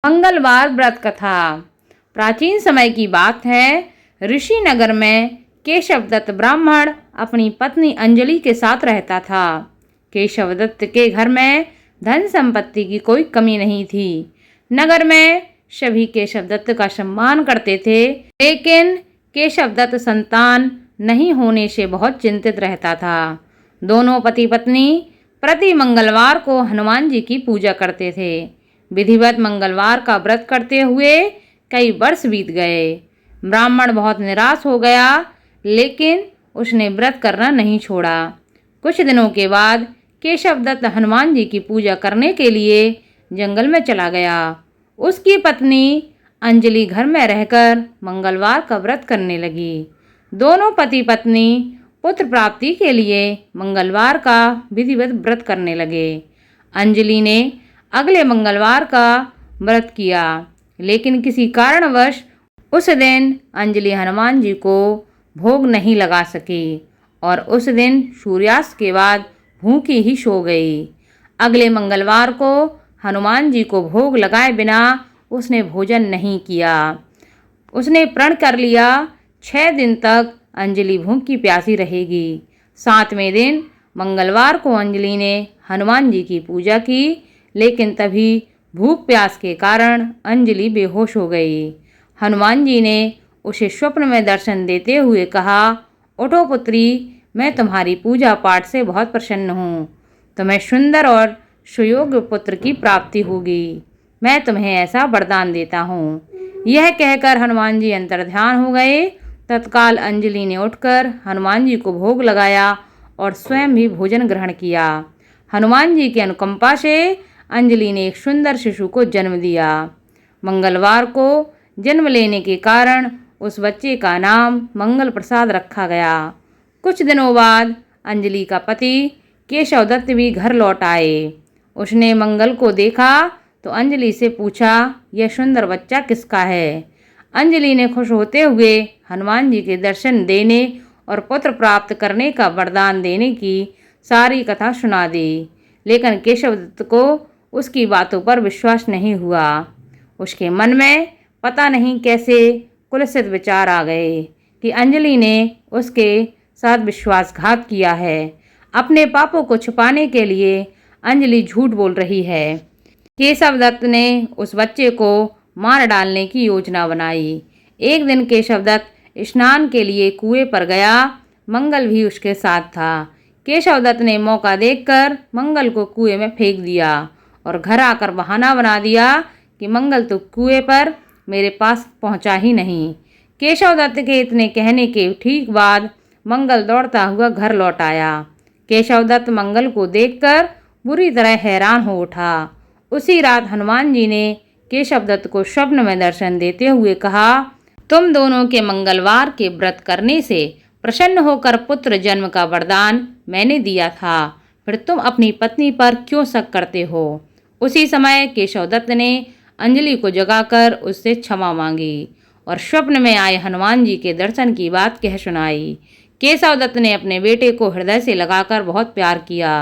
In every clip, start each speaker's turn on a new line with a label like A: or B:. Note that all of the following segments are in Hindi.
A: मंगलवार व्रत कथा। प्राचीन समय की बात है। ऋषि नगर में केशवदत्त ब्राह्मण अपनी पत्नी अंजलि के साथ रहता था। केशवदत्त के घर में धन संपत्ति की कोई कमी नहीं थी। नगर में सभी केशवदत्त का सम्मान करते थे, लेकिन केशवदत्त संतान नहीं होने से बहुत चिंतित रहता था। दोनों पति पत्नी प्रति मंगलवार को हनुमान जी की पूजा करते थे। विधिवत मंगलवार का व्रत करते हुए कई वर्ष बीत गए। ब्राह्मण बहुत निराश हो गया, लेकिन उसने व्रत करना नहीं छोड़ा। कुछ दिनों के बाद केशवदत्त हनुमान जी की पूजा करने के लिए जंगल में चला गया। उसकी पत्नी अंजलि घर में रहकर मंगलवार का व्रत करने लगी। दोनों पति पत्नी पुत्र प्राप्ति के लिए मंगलवार का विधिवत व्रत करने लगे। अंजलि ने अगले मंगलवार का व्रत किया, लेकिन किसी कारणवश उस दिन अंजलि हनुमान जी को भोग नहीं लगा सकी और उस दिन सूर्यास्त के बाद भूखी ही सो गई। अगले मंगलवार को हनुमान जी को भोग लगाए बिना उसने भोजन नहीं किया। उसने प्रण कर लिया 6 दिन तक अंजलि भूखी प्यासी रहेगी। 7वें दिन मंगलवार को अंजलि ने हनुमान जी की पूजा की, लेकिन तभी भूख प्यास के कारण अंजलि बेहोश हो गई। हनुमान जी ने उसे स्वप्न में दर्शन देते हुए कहा, उठो पुत्री, मैं तुम्हारी पूजा पाठ से बहुत प्रसन्न हूँ। तुम्हें सुंदर और सुयोग्य पुत्र की प्राप्ति होगी। मैं तुम्हें ऐसा वरदान देता हूँ। यह कहकर हनुमान जी अंतर्ध्यान हो गए। तत्काल अंजलि ने उठकर हनुमान जी को भोग लगाया और स्वयं भी भोजन ग्रहण किया। हनुमान जी की अनुकंपा से अंजलि ने एक सुंदर शिशु को जन्म दिया। मंगलवार को जन्म लेने के कारण उस बच्चे का नाम मंगल प्रसाद रखा गया। कुछ दिनों बाद अंजलि का पति केशवदत्त भी घर लौट आए। उसने मंगल को देखा तो अंजलि से पूछा, यह सुंदर बच्चा किसका है? अंजलि ने खुश होते हुए हनुमान जी के दर्शन देने और पुत्र प्राप्त करने का वरदान देने की सारी कथा सुना दी, लेकिन केशवदत्त को उसकी बातों पर विश्वास नहीं हुआ। उसके मन में पता नहीं कैसे कुत्सित विचार आ गए कि अंजलि ने उसके साथ विश्वासघात किया है। अपने पापों को छुपाने के लिए अंजलि झूठ बोल रही है। केशवदत्त ने उस बच्चे को मार डालने की योजना बनाई। एक दिन केशवदत्त स्नान के लिए कुएं पर गया। मंगल भी उसके साथ था। केशवदत्त ने मौका देखकर मंगल को कुएं में फेंक दिया और घर आकर बहाना बना दिया कि मंगल तो कुएं पर मेरे पास पहुंचा ही नहीं। केशवदत्त के इतने कहने के ठीक बाद मंगल दौड़ता हुआ घर लौट आया। केशवदत्त मंगल को देखकर बुरी तरह हैरान हो उठा। उसी रात हनुमान जी ने केशवदत्त को स्वप्न में दर्शन देते हुए कहा, तुम दोनों के मंगलवार के व्रत करने से प्रसन्न होकर पुत्र जन्म का वरदान मैंने दिया था, फिर तुम अपनी पत्नी पर क्यों शक करते हो? उसी समय केशवदत्त ने अंजलि को जगाकर उससे क्षमा मांगी और स्वप्न में आए हनुमान जी के दर्शन की बात कह सुनाई। केशवदत्त ने अपने बेटे को हृदय से लगाकर बहुत प्यार किया।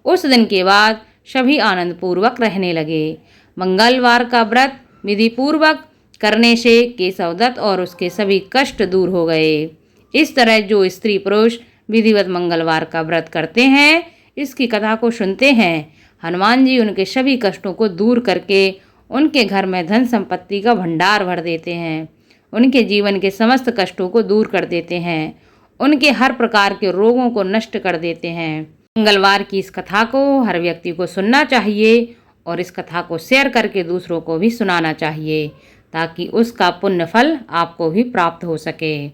A: उस दिन के बाद सभी आनंद पूर्वक रहने लगे। मंगलवार का व्रत विधि पूर्वक करने से केशवदत्त और उसके सभी कष्ट दूर हो गए। इस तरह जो स्त्री पुरुष विधिवत मंगलवार का व्रत करते हैं, इसकी कथा को सुनते हैं, हनुमान जी उनके सभी कष्टों को दूर करके उनके घर में धन संपत्ति का भंडार भर देते हैं। उनके जीवन के समस्त कष्टों को दूर कर देते हैं। उनके हर प्रकार के रोगों को नष्ट कर देते हैं। मंगलवार की इस कथा को हर व्यक्ति को सुनना चाहिए और इस कथा को शेयर करके दूसरों को भी सुनाना चाहिए, ताकि उसका पुण्य फल आपको भी प्राप्त हो सके।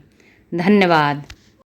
A: धन्यवाद।